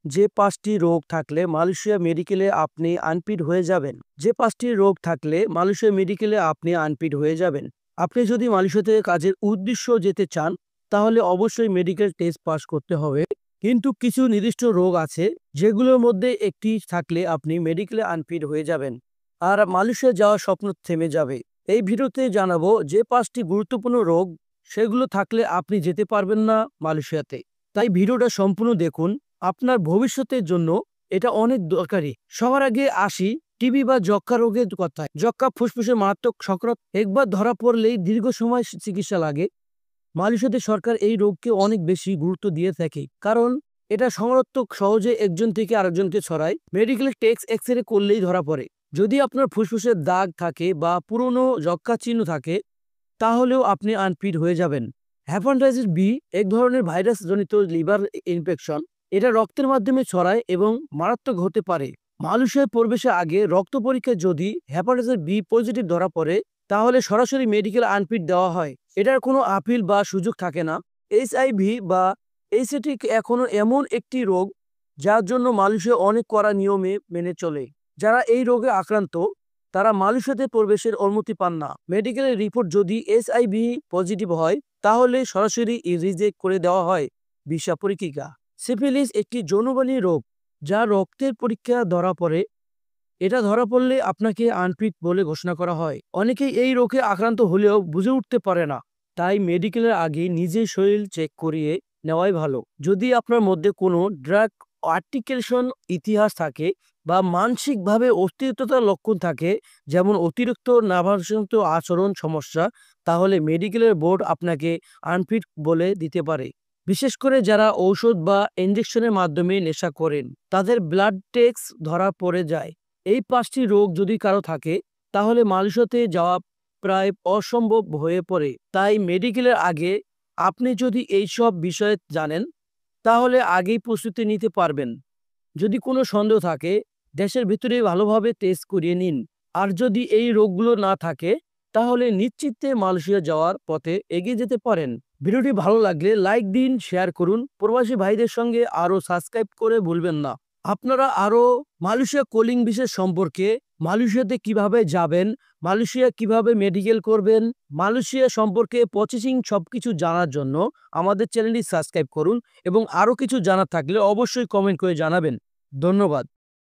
যে 5টি রোগ থাকলে মালয়েশিয়া মেডিকেলে আপনি আনফিট হয়ে যাবেন। যে 5টি রোগ থাকলে মালয়েশিয়া মেডিকেলে আপনি আনফিট হয়ে যাবেন। আপনি যদি মালয়েশিয়াতে কাজের উদ্দেশ্য যেতে চান, তাহলে অবশ্যই মেডিকেল টেস্ট পাস করতে হবে। কিন্তু কিছু নির্দিষ্ট রোগ আছে, যেগুলোর মধ্যে একটি থাকলে আপনি মেডিকেলে আনফিট হয়ে যাবেন। আর মালয়েশিয়া যাওয়ার স্বপ্ন থেমে যাবে। এই ভিডিওতে জানাবো যে 5টি গুরুত্বপূর্ণ রোগ, সেগুলো থাকলে আপনি যেতে পারবেন না মালয়েশিয়াতে। তাই ভিডিওটা সম্পূর্ণ দেখুন। আপনার ভবিষ্যতের জন্য এটা অনেক দরকারি। সবার আগে আসি টিবি বা যক্ষ্মা রোগের কথায়। যক্ষ্মা ফুসফুসে মারাত্মক সংক্রমণ, একবার ধরা পড়লেই দীর্ঘ সময় চিকিৎসা লাগে। মালয়েশিয়াতে সরকার এই রোগকে অনেক বেশি গুরুত্ব দিয়ে থাকে, কারণ এটা সংরক্ষক সহজে একজন থেকে আরেকজনকে ছড়ায়। মেডিকেল টেস্ট এক্স-রে করলেই ধরা পড়ে। যদি আপনার ফুসফুসের দাগ থাকে বা পুরনো যক্ষ্মা চিহ্ন থাকে, তাহলেও আপনি আনফিট হয়ে যাবেন। হেপাটাইটিস বি এক ধরনের ভাইরাস জনিত লিভার ইনফেকশন। এটা রক্তের মাধ্যমে ছড়ায় এবং মারাত্মক হতে পারে। মালয়েশিয়ায় প্রবেশের আগে রক্ত পরীক্ষায় যদি হেপাটাইটিস বি পজিটিভ ধরা পড়ে, তাহলে সরাসরি মেডিকেল আনফিট দেওয়া হয়। এটার কোনো আপিল বা সুযোগ থাকে না। এইচআইভি বা এইচআইভি এখনো এমন একটি রোগ যার জন্য মালয়েশিয়া অনেক কড়া নিয়মে মেনে চলে। যারা এই রোগে আক্রান্ত, তারা মালয়েশিয়াতে প্রবেশের অনুমতি পান না। মেডিকেলের রিপোর্ট যদি এইচআইভি পজিটিভ হয়, তাহলে সরাসরি রিজেক্ট করে দেওয়া হয় ভিসা পরীক্ষা। সিফিলিস একটি যৌনবাহী রোগ, যা রক্তের পরীক্ষা ধরা পড়ে। এটা ধরা পড়লে আপনাকে আনফিট বলে ঘোষণা করা হয়। অনেকেই এই রোগে আক্রান্ত হলেও বুঝে উঠতে পারে না। তাই মেডিকেলের আগে নিজের শরীর চেক করিয়ে নেওয়াই ভালো। যদি আপনার মধ্যে কোনো ড্রাগ আর্টিকেশন ইতিহাস থাকে বা মানসিকভাবে অস্থিরতার লক্ষণ থাকে, যেমন অতিরিক্ত নার্ভাসজনিত আচরণ সমস্যা, তাহলে মেডিকেলের বোর্ড আপনাকে আনফিট বলে দিতে পারে। বিশেষ করে যারা ঔষধ বা ইনজেকশনের মাধ্যমে নেশা করেন, তাদের ব্লাড টেস্ট ধরা পড়ে যায়। এই 5টি রোগ যদি কারো থাকে, তাহলে মালয়েশিয়াতে যাওয়া প্রায় অসম্ভব হয়ে পড়ে। তাই মেডিকেলের আগে আপনি যদি এইসব বিষয়ে জানেন, তাহলে আগেই প্রস্তুতি নিতে পারবেন। যদি কোনো সন্দেহ থাকে, দেশের ভিতরে ভালোভাবে টেস্ট করিয়ে নিন। আর যদি এই রোগগুলো না থাকে, তাহলে নিশ্চিন্তে মালয়েশিয়া যাওয়ার পথে এগিয়ে যেতে পারেন। ভিডিওটি ভালো লাগলে লাইক দিন, শেয়ার করুন। প্রবাসী ভাইদের সঙ্গে আরও সাবস্ক্রাইব করে ভুলবেন না। আপনারা আরও মালয়েশিয়া কলিং বিশেষ সম্পর্কে, মালয়েশিয়াতে কিভাবে যাবেন, মালয়েশিয়া কিভাবে মেডিকেল করবেন, মালয়েশিয়া সম্পর্কে প্রসেসিং সবকিছু জানার জন্য আমাদের চ্যানেলটি সাবস্ক্রাইব করুন এবং আরও কিছু জানার থাকলে অবশ্যই কমেন্ট করে জানাবেন। ধন্যবাদ।